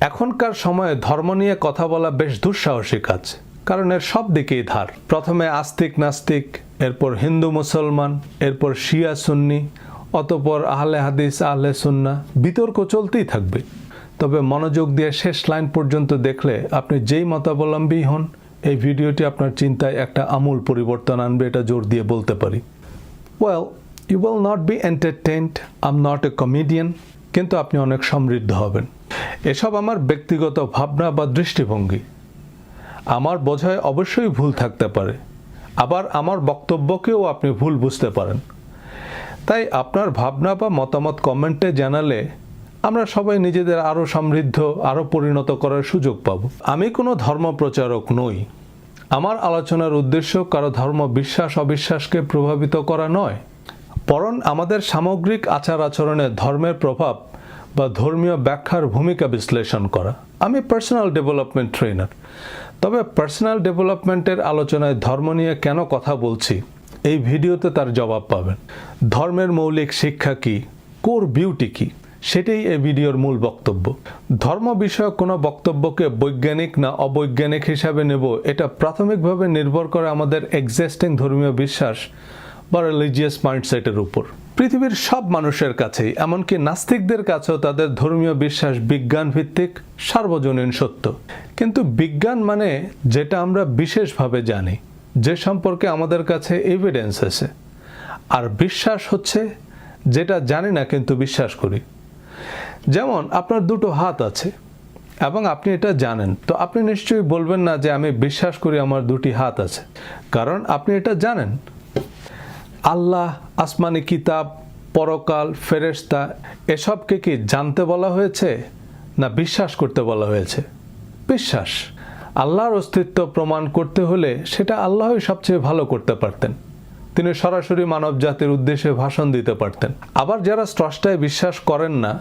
এখনকার সময়ে ধর্ম নিয়ে কথা বলা বেশ দুঃসাহসী কাজ, কারণ এর সব দিকেই ধার। প্রথমে আস্তিক নাস্তিক, এরপর হিন্দু মুসলমান, এরপর শিয়া সুন্নি, অতঃপর আহলে হাদিস আহলে সুন্না, বিতর্ক চলতেই থাকবে। তবে মনোযোগ দিয়ে শেষ লাইন পর্যন্ত দেখলে আপনি যেই মতাবলম্বী হন, এই ভিডিওটি আপনার চিন্তায় একটা আমূল পরিবর্তন আনবে, এটা জোর দিয়ে বলতে পারি। Well, you will not be entertained, I am not a comedian, কিন্তু আপনি অনেক সমৃদ্ধ হবেন। এসব আমার ব্যক্তিগত ভাবনা বা দৃষ্টিভঙ্গি। আমার বোঝায় অবশ্যই ভুল থাকতে পারে, আবার আমার বক্তব্যকেও আপনি ভুল বুঝতে পারেন। তাই আপনার ভাবনা বা মতামত কমেন্টে জানালে আমরা সবাই নিজেদের আরও সমৃদ্ধ, আরও পরিণত করার সুযোগ পাব। আমি কোনো ধর্ম প্রচারক নই। আমার আলোচনার উদ্দেশ্য কারো ধর্ম বিশ্বাস অবিশ্বাসকে প্রভাবিত করা নয়, বরং আমাদের সামগ্রিক আচার আচরণে ধর্মের প্রভাব বা ধর্মীয় ব্যাখ্যার ভূমিকা বিশ্লেষণ করা। আমি পার্সোনাল ডেভেলপমেন্ট ট্রেনার, তবে পার্সোনাল ডেভেলপমেন্টের আলোচনায় ধর্ম নিয়ে কেন কথা বলছি, এই ভিডিওতে তার জবাব পাবেন। ধর্মের মৌলিক শিক্ষা কী, কোর বিউটি কী, সেটাই এই ভিডিওর মূল বক্তব্য। ধর্ম বিষয়ক কোনো বক্তব্যকে বৈজ্ঞানিক না অবৈজ্ঞানিক হিসাবে নেব, এটা প্রাথমিকভাবে নির্ভর করে আমাদের এক্সিস্টিং ধর্মীয় বিশ্বাস বা রিলিজিয়াস মাইন্ডসেটের উপর। পৃথিবীর সব মানুষের কাছেই, এমনকি নাস্তিকদের কাছেও তাদের ধর্মীয় বিশ্বাস বিজ্ঞান ভিত্তিক, সার্বজনীন সত্য। কিন্তু বিজ্ঞান মানে যেটা আমরা বিশেষভাবে জানি, যে সম্পর্কে আমাদের কাছে এভিডেন্স আছে। আর বিশ্বাস হচ্ছে যেটা জানি না কিন্তু বিশ্বাস করি। যেমন আপনার দুটো হাত আছে এবং আপনি এটা জানেন, তো আপনি নিশ্চয়ই বলবেন না যে আমি বিশ্বাস করি আমার দুটি হাত আছে, কারণ আপনি এটা জানেন। আল্লাহ, আসমানি কিতাব, পরকাল, ফেরেশতা, এসবকে কি জানতে বলা হয়েছে না বিশ্বাস করতে বলা হয়েছে? বিশ্বাস। আল্লাহর অস্তিত্ব প্রমাণ করতে হলে সেটা আল্লাহই সবচেয়ে ভালো করতে পারতেন। তিনি সরাসরি মানব জাতির উদ্দেশ্যে ভাষণ দিতে পারতেন। আবার যারা স্রষ্টায় বিশ্বাস করেন না,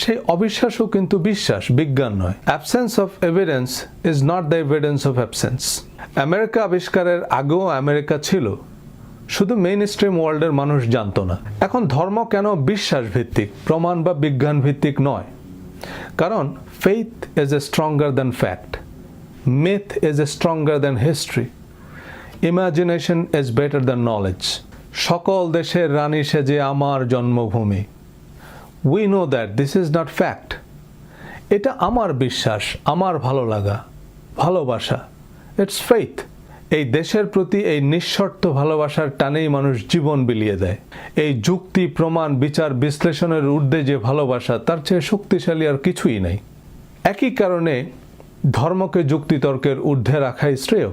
সেই অবিশ্বাসও কিন্তু বিশ্বাস, বিজ্ঞান নয়। Absence of evidence is not the evidence of absence. America আবিষ্কারের আগেও আমেরিকা ছিল, শুধু মেইন স্ট্রিম ওয়ার্ল্ডের মানুষ জানতো না। এখন ধর্ম কেন বিশ্বাস ভিত্তিক, প্রমাণ বা বিজ্ঞান ভিত্তিক নয়? কারণ faith is a stronger than fact, myth is a stronger than history, imagination is better than knowledge. সকল দেশের রানী সেজে আমার জন্মভূমি। We know that this is not fact. এটা আমার বিশ্বাস, আমার ভালো লাগা, ভালোবাসা, ইটস ফেইথ। এই দেশের প্রতি এই নিঃশর্ত ভালোবাসার টানেই মানুষ জীবন বিলিয়ে দেয়। এই যুক্তি, প্রমাণ, বিচার, বিশ্লেষণের ঊর্ধ্বে যে ভালোবাসা, তার চেয়ে শক্তিশালী আর কিছুই নাই। একই কারণে ধর্মকে যুক্তিতর্কের ঊর্ধ্বে রাখাই শ্রেয়।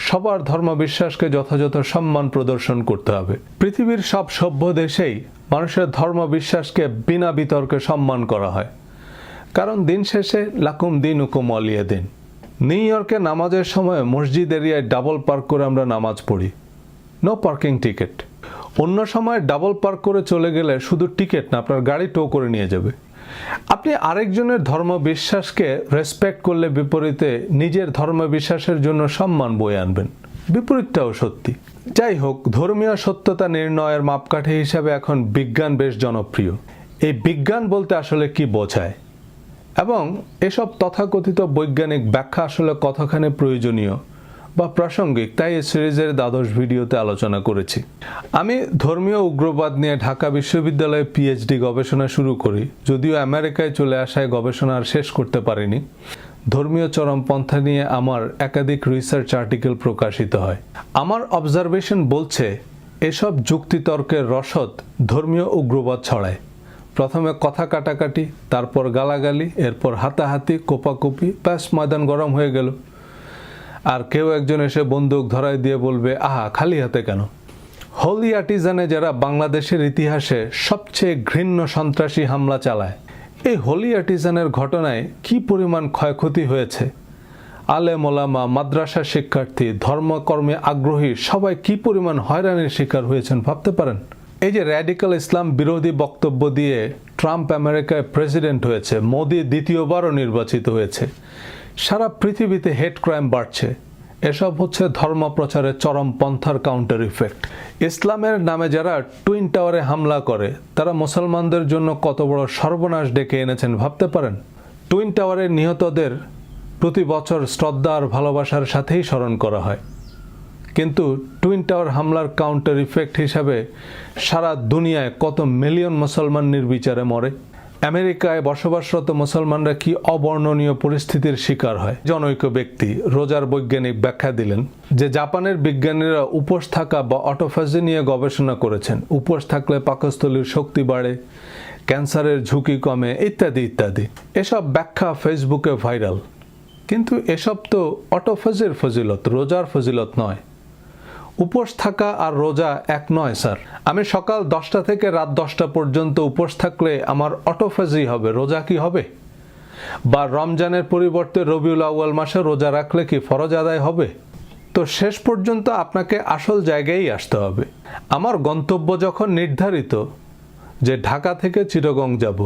সবার ধর্মবিশ্বাসকে যথাযথ সম্মান প্রদর্শন করতে হবে। পৃথিবীর সব সভ্য দেশেই মানুষের ধর্মবিশ্বাসকে বিনা বিতর্কে সম্মান করা হয়, কারণ দিন শেষে লাকুম দিনুকুম ওয়ালিয়া দিন। নিউ ইয়র্কে নামাজের সময় মসজিদ এরিয়ায় ডাবল পার্ক করে আমরা নামাজ পড়ি, নো পার্কিং টিকিট। অন্য সময় ডাবল পার্ক করে চলে গেলে শুধু টিকিট না, আপনার গাড়ি টো করে নিয়ে যাবে। আপনি আরেকজনের ধর্মবিশ্বাসকে রেসপেক্ট করলে বিপরীতে নিজের ধর্মবিশ্বাসের জন্য সম্মান বয়ে আনবেন। বিপরীতটাও সত্যি। যাই হোক, ধর্মীয় সত্যতা নির্ণয়ের মাপকাঠি হিসাবে এখন বিজ্ঞান বেশ জনপ্রিয়। এই বিজ্ঞান বলতে আসলে কি বোঝায় এবং এসব তথাকথিত বৈজ্ঞানিক ব্যাখ্যা আসলে কতখানি প্রয়োজনীয় বা প্রাসঙ্গিক, তাই এই সিরিজের দ্বাদশ ভিডিওতে আলোচনা করেছি। আমি ধর্মীয় উগ্রবাদ নিয়ে ঢাকা বিশ্ববিদ্যালয়ে পিএইচডি গবেষণা শুরু করি, যদিও আমেরিকায় চলে আসায় গবেষণা আর শেষ করতে পারিনি। ধর্মীয় চরমপন্থা নিয়ে আমার একাধিক রিসার্চ আর্টিকেল প্রকাশিত হয়। আমার অবজারভেশন বলছে এসব যুক্তিতর্কের রসদ ধর্মীয় উগ্রবাদ ছড়ায়। প্রথমে কথা কাটাকাটি, তারপর গালাগালি, এরপর হাতাহাতি, কোপাকুপি, ব্যাস ময়দান গরম হয়ে গেল। আর কেউ একজন এসে বন্দুক ধরায় দিয়ে বলবে, আহা খালি হাতে কেন? হোলি আর্টিজানে যারা বাংলাদেশের ইতিহাসে সবচেয়ে ঘৃণ্য সন্ত্রাসী হামলা চালায়, এই হোলি আর্টিজানের ঘটনায় কি পরিমাণ ক্ষয়ক্ষতি হয়েছে। আলেম ওলামা, মাদ্রাসা শিক্ষার্থী, ধর্মকর্মে আগ্রহী সবাই কি পরিমাণ হয়রানির শিকার হয়েছেন ভাবতে পারেন? এই যে র্যাডিক্যাল ইসলাম বিরোধী বক্তব্য দিয়ে ট্রাম্প আমেরিকায় প্রেসিডেন্ট হয়েছে, মোদি দ্বিতীয়বারও নির্বাচিত হয়েছে, সারা পৃথিবীতে হেট ক্রাইম বাড়ছে। এসব হচ্ছে ধর্ম প্রচারের চরম পন্থার কাউন্টার ইফেক্ট। ইসলামের নামে যারা টুইন টাওয়ারে হামলা করে, তারা মুসলমানদের জন্য কত বড় সর্বনাশ ডেকে এনেছেন ভাবতে পারেন? টুইন টাওয়ারের নিহতদের প্রতি বছর শ্রদ্ধা আর ভালোবাসার সাথেই স্মরণ করা হয়, কিন্তু টুইন টাওয়ার হামলার কাউন্টার ইফেক্ট হিসাবে সারা দুনিয়ায় কত মিলিয়ন মুসলমান নির্বিচারে মরে। আমেরিকায় বসবাসরত মুসলমানরা কি অবর্ণনীয় পরিস্থিতির শিকার হয়। জনৈক ব্যক্তি রোজার বৈজ্ঞানিক ব্যাখ্যা দিলেন যে জাপানের বিজ্ঞানীরা উপোস থাকা বা অটোফেজি নিয়ে গবেষণা করেছেন। উপোস থাকলে পাকস্থলীর শক্তি বাড়ে, ক্যান্সারের ঝুঁকি কমে, ইত্যাদি ইত্যাদি। এসব ব্যাখ্যা ফেসবুকে ভাইরাল, কিন্তু এসব তো অটোফেজির ফজিলত, রোজার ফজিলত নয়। উপোস থাকা আর রোজা এক নয় স্যার। আমি সকাল 10টা থেকে রাত 10টা পর্যন্ত উপোস থাকলে আমার অটোফেজি হবে, রোজা কি হবে? বা রমজানের পরিবর্তে রবিউল আউয়াল মাসে রোজা রাখলে কি ফরজ আদায় হবে? তো শেষ পর্যন্ত আপনাকে আসল জায়গায় আসতে হবে। আমার গন্তব্য যখন নির্ধারিত যে ঢাকা থেকে চিটাগং যাব,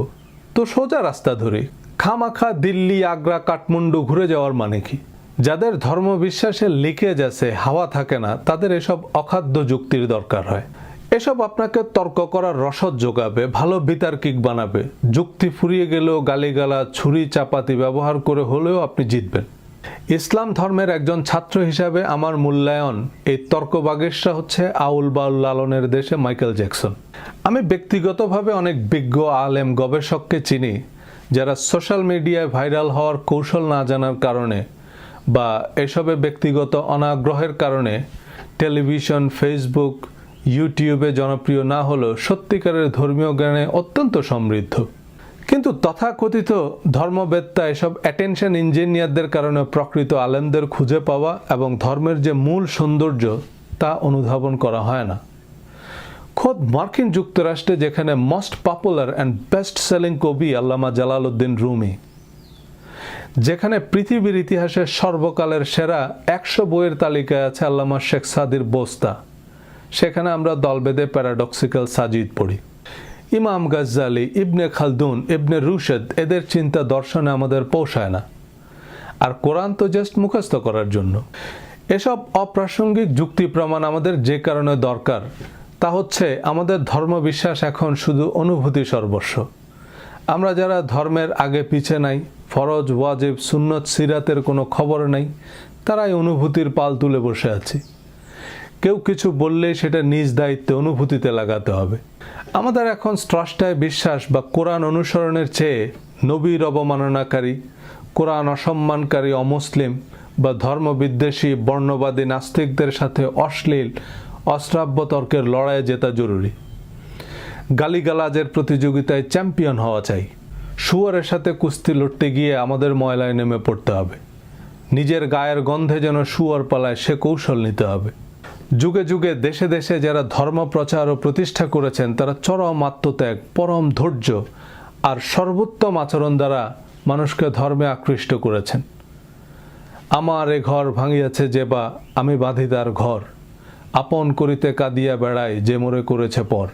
তো সোজা রাস্তা ধরি। খামাখা দিল্লি, আগ্রা, কাঠমান্ডু ঘুরে যাওয়ার মানে কি? যাদের ধর্মবিশ্বাসে লিকেজ আছে, হাওয়া থাকে না, তাদের এসব অখাদ্য যুক্তির দরকার হয়। এসব আপনাকে তর্ক করার রসদ যোগাবে, ভালো বিতার্কিক বানাবে। যুক্তি ফুরিয়ে গেলেও গালিগালা, ছুরি চাপাতি ব্যবহার করে হলেও আপনি জিতবেন। ইসলাম ধর্মের একজন ছাত্র হিসাবে আমার মূল্যায়ন এই তর্কবাগেশরা হচ্ছে আউল বাউল লালনের দেশে মাইকেল জ্যাকসন। আমি ব্যক্তিগতভাবে অনেক বিজ্ঞ আলেম গবেষককে চিনি যারা সোশ্যাল মিডিয়ায় ভাইরাল হওয়ার কৌশল না জানার কারণে বা এসবে ব্যক্তিগত অনাগ্রহের কারণে টেলিভিশন, ফেসবুক, ইউটিউবে জনপ্রিয় না হলেও সত্যিকারের ধর্মীয় জ্ঞানে অত্যন্ত সমৃদ্ধ। কিন্তু তথাকথিত ধর্মবেত্তা এসব অ্যাটেনশন ইঞ্জিনিয়ারদের কারণে প্রকৃত আলেমদের খুঁজে পাওয়া এবং ধর্মের যে মূল সৌন্দর্য তা অনুধাবন করা হয় না। খোদ মার্কিন যুক্তরাষ্ট্রে যেখানে most popular and best selling কবি আল্লামা জালালউদ্দিন রুমি, যেখানে পৃথিবীর ইতিহাসের সর্বকালের সেরা 100 বইয়ের তালিকায় আছে আল্লামা শেখ সাদির বোস্তা, সেখানে আমরা দল বেঁধে প্যারাডক্সিক্যাল সাজিদ পড়ি। ইমাম গাজ্জালি, ইবনে খালদুন, ইবনে রুশদ, এদের চিন্তা দর্শনে আমাদের পৌঁছায় না। আর কোরআন তো জাস্ট মুখস্থ করার জন্য। এসব অপ্রাসঙ্গিক যুক্তি প্রমাণ আমাদের যে কারণে দরকার তা হচ্ছে আমাদের ধর্মবিশ্বাস এখন শুধু অনুভূতি সর্বস্ব। আমরা যারা ধর্মের আগে পিছে নাই, ফরজ, ওয়াজিব, সুন্নত, সিরাতের কোনো খবর নাই, তারাই অনুভূতির পাল তুলে বসে আছি। কেউ কিছু বললেই সেটা নিজ দায়িত্বে অনুভূতিতে লাগাতে হবে। আমাদের এখন স্রষ্টায় বিশ্বাস বা কোরআন অনুসরণের চেয়ে নবীর অবমাননাকারী, কোরআন অসম্মানকারী অমুসলিম বা ধর্মবিদ্বেষী বর্ণবাদী নাস্তিকদের সাথে অশ্লীল অশ্রাব্য তর্কের লড়াইয়ে জেতা জরুরি। গালিগালাজের প্রতিযোগিতায় চ্যাম্পিয়ন হওয়া চাই। শুয়ারের সাথে কুস্তি লড়তে গিয়ে আমাদের ময়লায় নেমে পড়তে হবে। নিজের গায়ের গন্ধে যেন শুয়ার পালায় সে কৌশল নিতে হবে। যুগে যুগে দেশে দেশে যারা ধর্ম প্রচার ও প্রতিষ্ঠা করেছেন তারা চরম আত্মত্যাগ, পরম ধৈর্য আর সর্বোত্তম আচরণ দ্বারা মানুষকে ধর্মে আকৃষ্ট করেছেন। আমার এ ঘর ভাঙিয়াছে যে বা আমি বাঁধি তার ঘর, আপন করিতে কাঁদিয়া বেড়াই যে মোরে করেছে পর।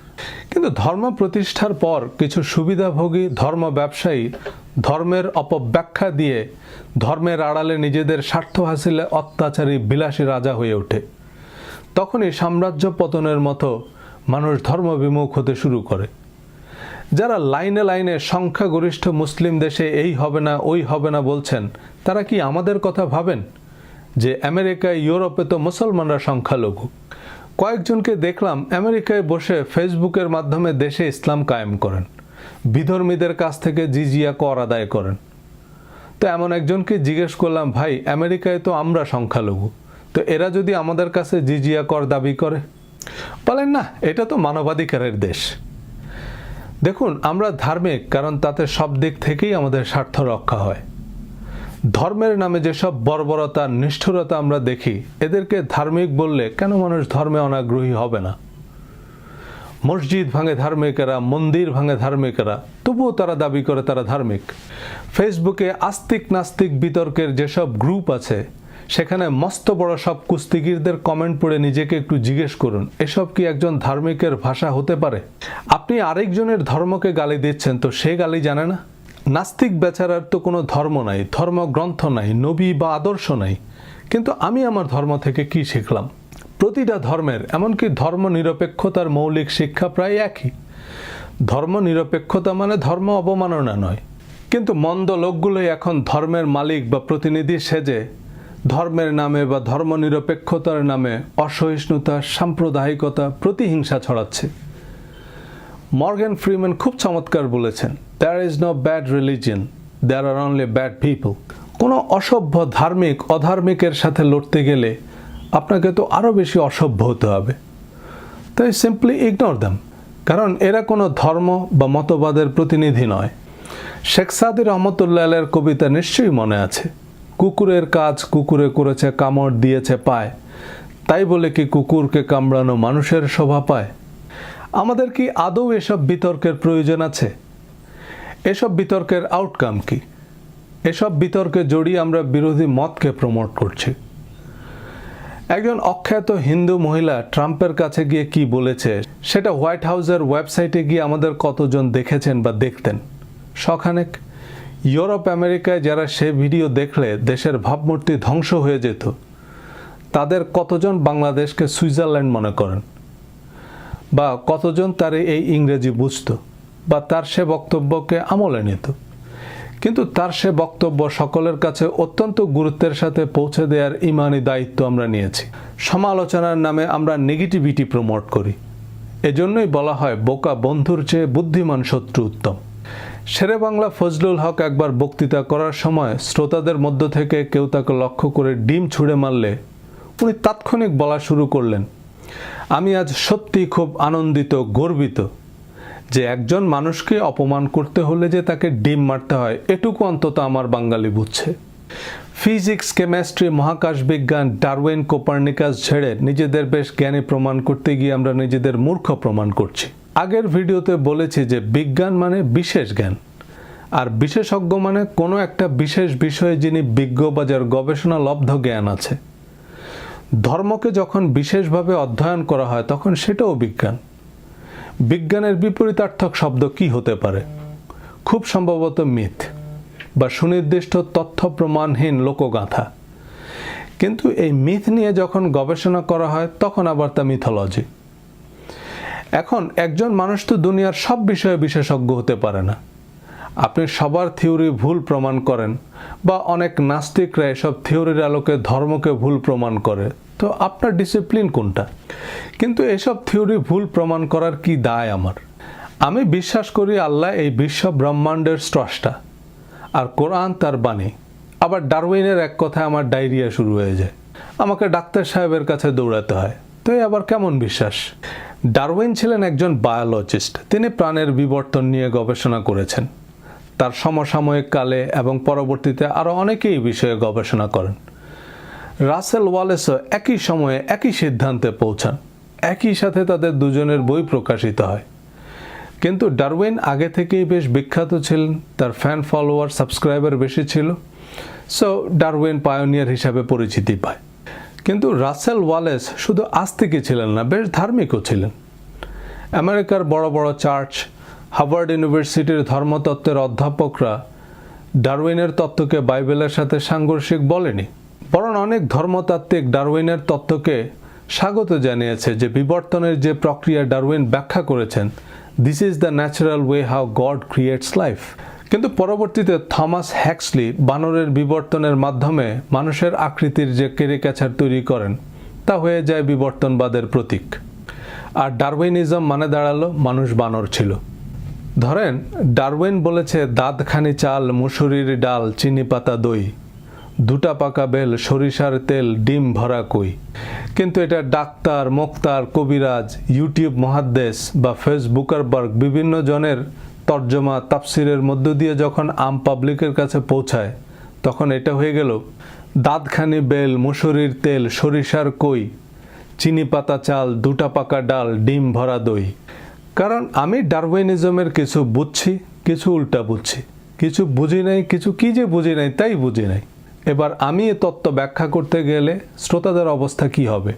কিন্তু ধর্ম প্রতিষ্ঠার পর কিছু সুবিধাভোগী ধর্ম ব্যবসায়ী ধর্মের অপব্যাখ্যা দিয়ে ধর্মের আড়ালে নিজেদের স্বার্থ হাসিলে অত্যাচারী বিলাসী রাজা হয়ে ওঠে। তখনই সাম্রাজ্য পতনের মতো মানুষ ধর্মবিমুখ হতে শুরু করে। যারা লাইনে লাইনে সংখ্যাগরিষ্ঠ মুসলিম দেশে এই হবে না ওই হবে না বলছেন, তারা কি আমাদের কথা ভাবেন যে আমেরিকায়, ইউরোপে তো মুসলমানরা সংখ্যালঘু? কয়েকজনকে দেখলাম আমেরিকায় বসে ফেসবুকের মাধ্যমে দেশে ইসলাম কায়েম করেন, বিধর্মীদের কাছ থেকে জিজিয়া কর আদায় করেন। তো এমন একজনকে জিজ্ঞেস করলাম, ভাই আমেরিকায় তো আমরা সংখ্যালঘু, তো এরা যদি আমাদের কাছে জিজিয়া কর দাবি করে? বলেন না, এটা তো মানবাধিকারের দেশ। দেখুন, আমরা ধার্মিক কারণ তাতে সব দিক থেকেই আমাদের স্বার্থ রক্ষা হয়। ধর্মের নামে যেসব বর্বরতা, নিষ্ঠুরতা আমরা দেখি, এদেরকে ধার্মিক বললে কেন মানুষ ধর্মে অনাগ্রহী হবে না? মসজিদ ভাঙে ধার্মিকেরা, মন্দির ভাঙে ধার্মিকেরা, তবুও তারা দাবি করে তারা ধার্মিক। ফেসবুকে আস্তিক নাস্তিক বিতর্কের যেসব গ্রুপ আছে, সেখানে মস্ত বড় সব কুস্তিগিরদের কমেন্ট পড়ে নিজেকে একটু জিজ্ঞেস করুন, এসব কি একজন ধার্মিকের ভাষা হতে পারে? আপনি আরেকজনের ধর্মকে গালি দিচ্ছেন, তো সে গালি জানে না? নাস্তিক বেচারার তো কোনো ধর্ম নাই, ধর্মগ্রন্থ নাই, নবী বা আদর্শ নাই, কিন্তু আমি আমার ধর্ম থেকে কি শিখলাম? প্রতিটা ধর্মের, এমনকি ধর্ম নিরপেক্ষতার মৌলিক শিক্ষা প্রায় একই। ধর্ম নিরপেক্ষতা মানে ধর্ম অবমাননা নয়। কিন্তু মন্দ লোকগুলোই এখন ধর্মের মালিক বা প্রতিনিধি সেজে ধর্মের নামে বা ধর্মনিরপেক্ষতার নামে অসহিষ্ণুতা, সাম্প্রদায়িকতা, প্রতিহিংসা ছড়াচ্ছে। মর্গ্যান ফ্রিম্যান খুব চমৎকার বলেছেন, "There is no bad religion, there are only bad people." কোনো অসভ্য ধার্মিক অধার্মিকের সাথে লড়তে গেলে আপনাকে তো আরও বেশি অসভ্য হতে হবে। তাই সিম্পলি ইগনোর দেম, কারণ এরা কোনো ধর্ম বা মতবাদের প্রতিনিধি নয়। শেখ সাদি রহমতুল্লাহ আলাইহির কবিতা নিশ্চয়ই মনে আছে, কুকুরের কাজ কুকুরে করেছে, কামড় দিয়েছে পায়, তাই বলে কি কুকুরকে কামড়ানো মানুষের শোভা পায়? আমাদের কি আদৌ এসব বিতর্কের প্রয়োজন আছে? এসব বিতর্কের আউটকাম কি? এসব বিতর্কে জড়িয়ে আমরা বিরোধী মতকে প্রমোট করছি। একজন অখ্যাত হিন্দু মহিলা ট্রাম্পের কাছে গিয়ে কি বলেছে সেটা হোয়াইট হাউসের ওয়েবসাইটে গিয়ে আমাদের কতজন দেখেছেন বা দেখতেন? শখানেক। ইউরোপ আমেরিকায় যারা সে ভিডিও দেখলে দেশের ভাবমূর্তি ধ্বংস হয়ে যেত, তাদের কতজন বাংলাদেশকে সুইজারল্যান্ড মনে করেন? বা কতজন তার এই ইংরেজি বুঝত বা তার সে বক্তব্যকে আমলে নিত? কিন্তু তার সে বক্তব্য সকলের কাছে অত্যন্ত গুরুত্বের সাথে পৌঁছে দেওয়ার ইমানি দায়িত্ব আমরা নিয়েছি। সমালোচনার নামে আমরা নেগেটিভিটি প্রমোট করি। এজন্যই বলা হয় বোকা বন্ধুর চেয়ে বুদ্ধিমান শত্রু উত্তম। শেরে বাংলা ফজলুল হক একবার বক্তৃতা করার সময় শ্রোতাদের মধ্য থেকে কেউ তাকে লক্ষ্য করে ডিম ছুঁড়ে মারলে উনি তাৎক্ষণিক বলা শুরু করলেন, "আমি আজ সত্যি খুব আনন্দিত, গর্বিত যে একজন মানুষকে অপমান করতে হলে যে তাকে ডিম মারতে হয়, এটুকু অন্তত আমার বাঙালি বুঝছে।" ফিজিক্স, কেমিস্ট্রি, মহাকাশ বিজ্ঞান, ডারউইন, কোপার্নিকাস ছেড়ে নিজেদের বেশ জ্ঞানী প্রমাণ করতে গিয়ে আমরা নিজেদের মূর্খ প্রমাণ করছি। আগের ভিডিওতে বলেছি যে বিজ্ঞান মানে বিশেষ জ্ঞান, আর বিশেষজ্ঞ মানে কোনো একটা বিশেষ বিষয়ে যিনি বিজ্ঞ বা যার গবেষণা লব্ধ জ্ঞান আছে। ধর্মকে যখন বিশেষভাবে অধ্যয়ন করা হয় তখন সেটাও বিজ্ঞান। বিজ্ঞানের বিপরীতার্থক শব্দ কি হতে পারে? খুব সম্ভবত মিথ বা সুনির্দিষ্ট তথ্য প্রমাণহীন লোকগাথা। কিন্তু এই মিথ নিয়ে যখন গবেষণা করা হয় তখন আবার তা মিথোলজি। এখন একজন মানুষ তো দুনিয়ার সব বিষয়ে বিশেষজ্ঞ হতে পারে না। আপনি সবার থিওরি ভুল প্রমাণ করেন বা অনেক নাস্তিকরা এসব থিওরির আলোকে ধর্মকে ভুল প্রমাণ করে, তো আপনার ডিসিপ্লিন কোনটা? কিন্তু এসব থিওরি ভুল প্রমাণ করার কি দায় আমার? আমি বিশ্বাস করি আল্লাহ এই বিশ্ব ব্রহ্মাণ্ডের স্রষ্টা, আর কোরআন তার বাণী। আবার ডারউইনের এক কথায় আমার ডায়রিয়া শুরু হয়ে যায়, আমাকে ডাক্তার সাহেবের কাছে দৌড়াতে হয়। তো আবার কেমন বিশ্বাস? ডারউইন ছিলেন একজন বায়োলজিস্ট। তিনি প্রাণের বিবর্তন নিয়ে গবেষণা করেছেন। তার সমসাময়িক কালে এবং পরবর্তীতে আরও অনেকেই বিষয়ে গবেষণা করেন। রাসেল ওয়ালেসও একই সময়ে একই সিদ্ধান্তে পৌঁছান। একই সাথে তাদের দুজনের বই প্রকাশিত হয়। কিন্তু ডারউইন আগে থেকেই বেশ বিখ্যাত ছিলেন, তার ফ্যান ফলোয়ার, সাবস্ক্রাইবার বেশি ছিল। সো ডারউইন পায়োনিয়ার হিসাবে পরিচিতি পায়। কিন্তু রাসেল ওয়ালেস শুধু আস্তিকই ছিলেন না, বেশ ধার্মিকও ছিলেন। আমেরিকার বড় বড় চার্চ, হার্ভার্ড ইউনিভার্সিটির ধর্মতত্ত্বের অধ্যাপকরা ডারউইনের তত্ত্বকে বাইবেলের সাথে সাংঘর্ষিক বলেনি, বরং অনেক ধর্মতাত্ত্বিক ডারউইনের তত্ত্বকে স্বাগত জানিয়েছে যে বিবর্তনের যে প্রক্রিয়া ডারউইন ব্যাখ্যা করেছেন, this is the natural way how god creates life. কিন্তু পরবর্তীতে থমাস হ্যাক্সলি বানরের বিবর্তনের মাধ্যমে মানুষের আকৃতির যে ক্যারিকেচার তৈরি করেন তা হয়ে যায় বিবর্তনবাদের প্রতীক। আর ডারউইনিজম মানে দাঁড়ালো মানুষ বানর ছিল। ধরেন ডারউইন বলেছে দাঁতখানি চাল, মুসুরির ডাল, চিনি পাতা দই, দুটা পাকা বেল, সরিষার তেল, ডিম ভরা কই। কিন্তু এটা ডাক্তার, মোক্তার, কবিরাজ, ইউটিউব মহাদ্দেশ বা ফেসবুকারবার্গ বিভিন্ন জনের তর্জমা তাফসিরের মধ্য দিয়ে যখন আম পাবলিকের কাছে পৌঁছায় তখন এটা হয়ে গেল দাঁতখানি বেল, মুসুরির তেল, সরিষার কই, চিনি পাতা চাল, দুটা পাকা ডাল, ডিম ভরা দই। কারণ আমি ডারউইনিজমের কিছু বুঝছি, কিছু উল্টা বুঝছি, কিছু বুঝি নাই, কিছু কি যে বুঝি নাই তাই বুঝি নাই। এবার আমি এ তত্ত্ব ব্যাখ্যা করতে গেলে শ্রোতাদের অবস্থা কি হবে?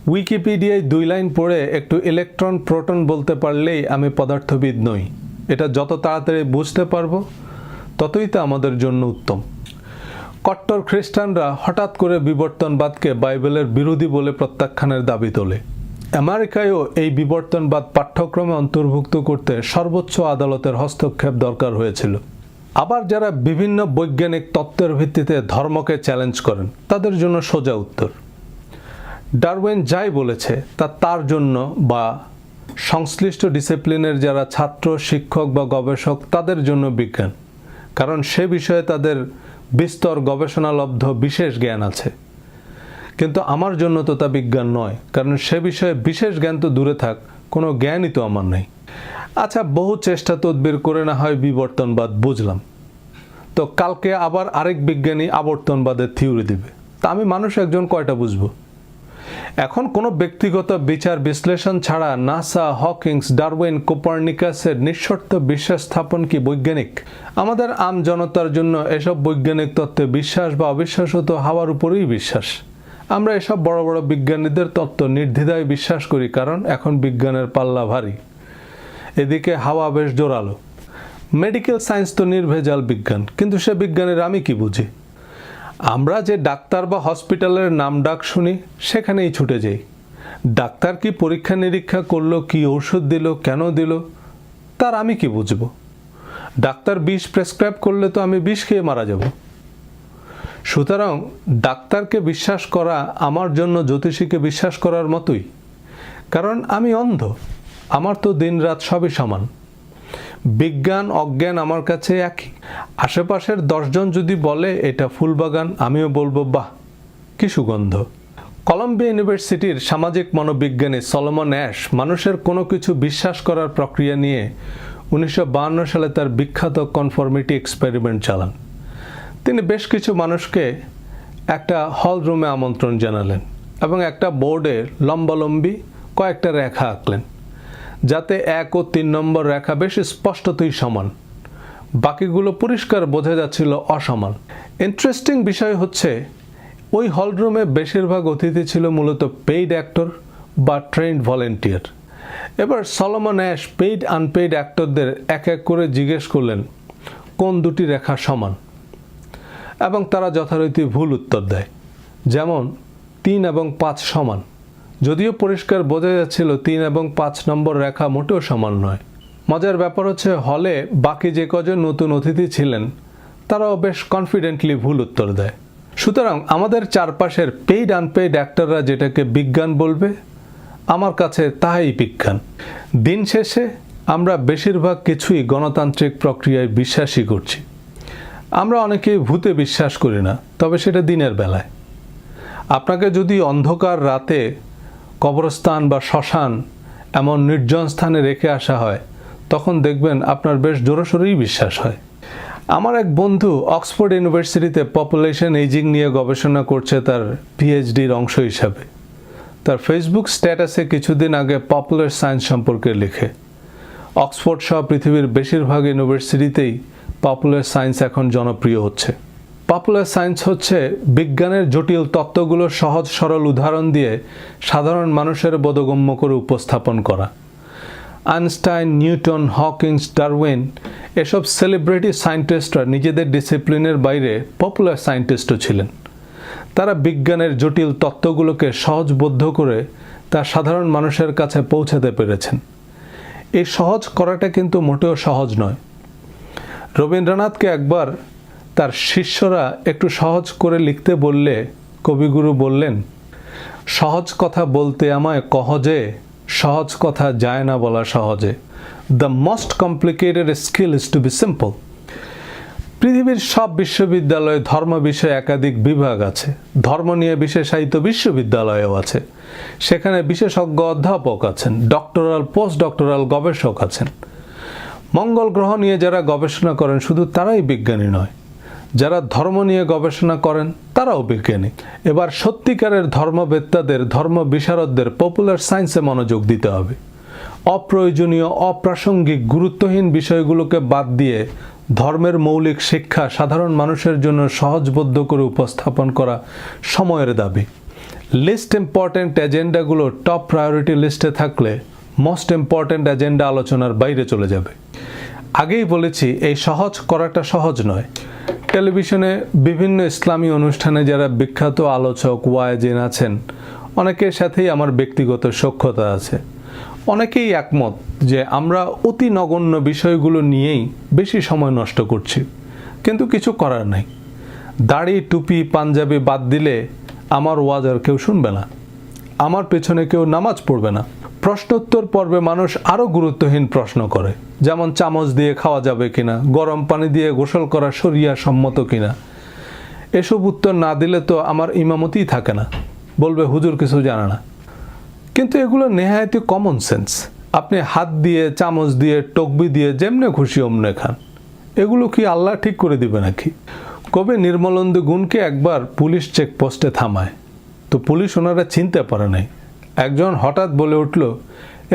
উইকিপিডিয়ায় 2 লাইন পড়ে একটু ইলেকট্রন প্রোটন বলতে পারলেই আমি পদার্থবিদ নই। এটা যত তাড়াতাড়ি বুঝতে পারবো ততই তা আমাদের জন্য উত্তম। কট্টর খ্রিস্টানরা হঠাৎ করে বিবর্তনবাদকে বাইবেলের বিরোধী বলে প্রত্যাখ্যানের দাবি তোলে। আমেরিকায়ও এই বিবর্তনবাদ পাঠ্যক্রমে অন্তর্ভুক্ত করতে সর্বোচ্চ আদালতের হস্তক্ষেপ দরকার হয়েছিল। আবার যারা বিভিন্ন বৈজ্ঞানিক তত্ত্বের ভিত্তিতে ধর্মকে চ্যালেঞ্জ করেন তাদের জন্য সোজা উত্তর, ডারউইন যাই বলেছে তা তার জন্য বা সংশ্লিষ্ট ডিসিপ্লিনের যারা ছাত্র, শিক্ষক বা গবেষক তাদের জন্য বিজ্ঞান, কারণ সে বিষয়ে তাদের বিস্তর গবেষণালব্ধ বিশেষ জ্ঞান আছে। কিন্তু আমার জন্য তো তা বিজ্ঞান নয়, কারণ সে বিষয়ে বিশেষ জ্ঞান তো দূরে থাক, কোনো জ্ঞানই তো আমার নেই। আচ্ছা, বহু চেষ্টা তদবির করে না হয় বিবর্তনবাদ বুঝলাম, তো কালকে আবার আরেক বিজ্ঞানী আবর্তনবাদের থিওরি দিবে, তা আমি মানুষ একজন কয়টা বুঝবো? এখন কোনো ব্যক্তিগত বিচার বিশ্লেষণ ছাড়া নাসা, হকিংস, ডারউইন, কোপার্নিকাসের নিঃশর্ত বিশ্বাস স্থাপন কি বৈজ্ঞানিক? আমাদের আম জনতার জন্য এসব বৈজ্ঞানিক তত্ত্বে বিশ্বাস বা অবিশ্বাস তো হাওয়ার উপরেই বিশ্বাস। আমরা এসব বড় বড় বিজ্ঞানীদের তত্ত্ব নির্দ্বিধায় বিশ্বাস করি, কারণ এখন বিজ্ঞানের পাল্লা ভারী, এদিকে হাওয়া বেশ জোরালো। মেডিকেল সায়েন্স তো নির্ভেজাল বিজ্ঞান, কিন্তু সে বিজ্ঞানের আমি কি বুঝি? আমরা যে ডাক্তার বা হসপিটালের নাম ডাক শুনি সেখানেই ছুটে যাই। ডাক্তার কি পরীক্ষা নিরীক্ষা করলো, কি ঔষধ দিল, কেন দিল, তার আমি কি বুঝবো? ডাক্তার বিষ প্রেসক্রাইব করলে তো আমি বিষ খেয়ে মারা যাব। সুতরাং ডাক্তারকে বিশ্বাস করা আমার জন্য জ্যোতিষীকে বিশ্বাস করার মতোই, কারণ আমি অন্ধ, আমার তো দিন রাত সবই সমান। বিজ্ঞান অজ্ঞান আমার কাছে একই। আশেপাশের 10 জন যদি বলে এটা ফুলবাগান, আমিও বলবো বাহ কি সুগন্ধ। কলম্বিয়া ইউনিভার্সিটির সামাজিক মনোবিজ্ঞানী সলোমন অ্যাশ মানুষের কোনো কিছু বিশ্বাস করার প্রক্রিয়া নিয়ে 1952 সালে তার বিখ্যাত কনফর্মিটি এক্সপেরিমেন্ট চালান। তিনি বেশ কিছু মানুষকে একটা হল রুমে আমন্ত্রণ জানালেন এবং একটা বোর্ডে লম্বালম্বি কয়েকটা রেখা আঁকলেন, যাতে 1 ও 3 নম্বর রেখা বেশ স্পষ্টতই সমান, বাকিগুলো পরিষ্কার বোঝা যাচ্ছিল অসমান। ইন্টারেস্টিং বিষয় হচ্ছে ওই হলরুমে বেশিরভাগ অতিথি ছিল মূলত পেইড অ্যাক্টর বা ট্রেন্ড ভলেন্টিয়ার। এবার সলোমন অ্যাশ পেইড আনপেইড অ্যাক্টরদের এক এক করে জিজ্ঞেস করলেন কোন দুটি রেখা সমান, এবং তারা যথারীতি ভুল উত্তর দেয়, যেমন 3 এবং 5 সমান, যদিও পরিষ্কার বোঝা যাচ্ছিল 3 এবং 5 নম্বর রেখা মোটেও সমান নয়। মজার ব্যাপার হচ্ছে হলে বাকি যে কজন নতুন অতিথি ছিলেন তারাও বেশ কনফিডেন্টলি ভুল উত্তর দেয়। সুতরাং আমাদের চারপাশের পেইড আনপেইড অ্যাক্টররা যেটাকে বিজ্ঞান বলবে, আমার কাছে তাই বিজ্ঞান। দিন শেষে আমরা বেশিরভাগ কিছুই গণতান্ত্রিক প্রক্রিয়ায় বিশ্বাসই করছি। আমরা অনেকেই ভূতে বিশ্বাস করি না, তবে সেটা দিনের বেলায়। আপনাকে যদি অন্ধকার রাতে কবরস্থান বা শ্মশান এমন নির্জন স্থানে রেখে আসা হয়, তখন দেখবেন আপনার বেশ জোরসোরেই বিশ্বাস হয়। আমার এক বন্ধু অক্সফোর্ড ইউনিভার্সিটিতে পপুলেশন এজিং নিয়ে গবেষণা করছে তার পিএইচডির অংশ হিসাবে। তার ফেসবুক স্ট্যাটাসে কিছুদিন আগে পপুলার সায়েন্স সম্পর্কে লিখে। অক্সফোর্ড সহ পৃথিবীর বেশিরভাগ ইউনিভার্সিটিতেই পপুলার সায়েন্স এখন জনপ্রিয় হচ্ছে। পপুলার সায়েন্স হচ্ছে বিজ্ঞানের জটিল তত্ত্বগুলো সহজ সরল উদাহরণ দিয়ে সাধারণ মানুষের বোধগম্য করে উপস্থাপন করা। আইনস্টাইন, নিউটন, হকিংস, ডারউইন এসব সেলিব্রিটি সায়েন্টিস্টরা নিজেদের ডিসিপ্লিনের বাইরে পপুলার সায়েন্টিস্টও ছিলেন। তারা বিজ্ঞানের জটিল তত্ত্বগুলোকে সহজবোধ্য করে তা সাধারণ মানুষের কাছে পৌঁছাতে পেরেছেন। এই সহজ করাটা কিন্তু মোটেও সহজ নয়। রবীন্দ্রনাথকে একবার তার শিষ্যরা একটু সহজ করে লিখতে বললে কবিগুরু বললেন, সহজ কথা বলতে আমায় কহজে, সহজ কথা যায় না বলা সহজে। The most complicated skill is to be simple. পৃথিবীর সব বিশ্ববিদ্যালয়ে ধর্ম বিষয়ে একাধিক বিভাগ আছে, ধর্ম নিয়ে বিশেষায়িত বিশ্ববিদ্যালয়ও আছে। সেখানে বিশেষজ্ঞ অধ্যাপক আছেন, ডক্টরাল, পোস্ট ডক্টরাল গবেষক আছেন। মঙ্গল গ্রহ নিয়ে যারা গবেষণা করেন শুধু তারাই বিজ্ঞানী নয়, যারা ধর্ম নিয়ে গবেষণা করেন তারাও বিজ্ঞানী। এবার সত্যিকারের ধর্মবেত্তাদের, ধর্ম বিশারদদের পপুলার সায়েন্সে মনোযোগ দিতে হবে। অপ্রয়োজনীয়, অপ্রাসঙ্গিক, গুরুত্বহীন বিষয়গুলোকে বাদ দিয়ে ধর্মের মৌলিক শিক্ষা সাধারণ মানুষের জন্য সহজবোধ্য করে উপস্থাপন করা সময়ের দাবি। লিস্ট ইম্পর্ট্যান্ট এজেন্ডাগুলো টপ প্রায়োরিটি লিস্টে থাকলে মোস্ট ইম্পর্ট্যান্ট এজেন্ডা আলোচনার বাইরে চলে যাবে। আগেই বলেছি এই সহজ করাটা সহজ নয়। টেলিভিশনে বিভিন্ন ইসলামী অনুষ্ঠানে যারা বিখ্যাত আলোচক, ওয়ায়েজিন আছেন, অনেকের সাথেই আমার ব্যক্তিগত সখ্যতা আছে। অনেকেই একমত যে আমরা অতি নগণ্য বিষয়গুলো নিয়েই বেশি সময় নষ্ট করছি। কিন্তু কিছু করার নাই। দাড়ি টুপি পাঞ্জাবি বাদ দিলে আমার ওয়াজ আর কেউ শুনবে না, আমার পেছনে কেউ নামাজ পড়বে না। প্রশ্নোত্তর পর্বে মানুষ আরও গুরুত্বহীন প্রশ্ন করে, যেমন চামচ দিয়ে খাওয়া যাবে কিনা, গরম পানি দিয়ে গোসল করা শরিয়া সম্মত কিনা। এসব উত্তর না দিলে তো আমার ইমামতিই থাকে না, বলবে হুজুর কিছু জানে না। কিন্তু এগুলো নেহায়তই কমন সেন্স। আপনি হাত দিয়ে, চামচ দিয়ে, টকবি দিয়ে যেমনে খুশি অমনে খান। এগুলো কি আল্লাহ ঠিক করে দিবে নাকি? কবি নির্মলেন্দু গুণকে একবার পুলিশ চেকপোস্টে থামায়, তো পুলিশ ওনারা চিনতে পারে নাই। একজন হঠাৎ বলে উঠল,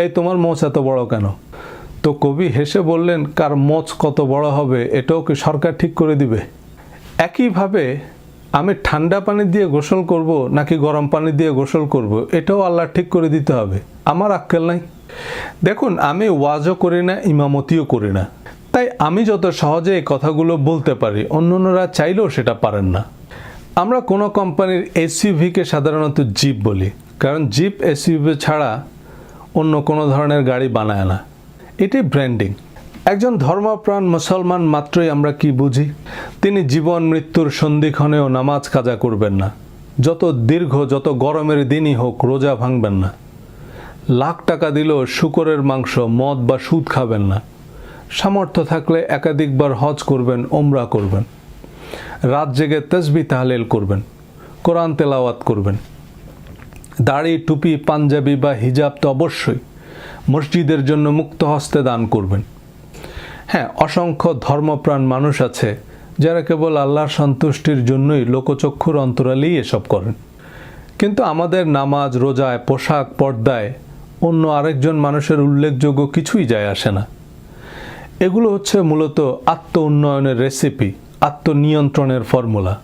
এই তোমার মোচ এত বড় কেন? তো কবি হেসে বললেন, কার মোচ কত বড় হবে এটাও কি সরকার ঠিক করে দিবে? একইভাবে আমি ঠান্ডা পানি দিয়ে গোসল করব নাকি গরম পানি দিয়ে গোসল করব, এটাও আল্লাহ ঠিক করে দিতে হবে। আমার আক্কেল নাই। দেখুন, আমি ওয়াজও করি না, ইমামতিও করি না, তাই আমি যত সহজে এই কথাগুলো বলতে পারি, অন্যরা চাইলেও সেটা পারেন না। আমরা কোনো কোম্পানির এসইউভিকে সাধারণত জিপ বলি, কারণ জিপ এসইউভি ছাড়া অন্য কোনো ধরনের গাড়ি বানায় না। এটি ব্র্যান্ডিং। একজন ধর্মপ্রাণ মুসলমান মাত্রই আমরা কি বুঝি? তিনি জীবন মৃত্যুর সন্ধিক্ষণেও নামাজ কাজা করবেন না। যত দীর্ঘ, যত গরমের দিনই হোক রোজা ভাঙবেন না। লাখ টাকা দিলেও শূকরের মাংস, মদ বা সুদ খাবেন না। সামর্থ্য থাকলে একাধিকবার হজ করবেন, ওমরা করবেন। রাত জেগে তাসবিহ তাহলিল করবেন, কোরআন তেলাওয়াত করবেন। দাড়ি টুপি পাঞ্জাবি বা হিজাব তো অবশ্যই। মসজিদের জন্য মুক্ত হস্তে দান করবেন। হ্যাঁ, অসংখ্য ধর্মপ্রাণ মানুষ আছে যারা কেবল আল্লাহর সন্তুষ্টির জন্যই লোকচক্ষুর অন্তরালেই এসব করেন। কিন্তু আমাদের নামাজ, রোজায়, পোশাক, পর্দায় অন্য আরেকজন মানুষের উল্লেখযোগ্য কিছুই যায় আসে না। এগুলো হচ্ছে মূলত আত্ম উন্নয়নের রেসিপি, আত্মনিয়ন্ত্রণের formula,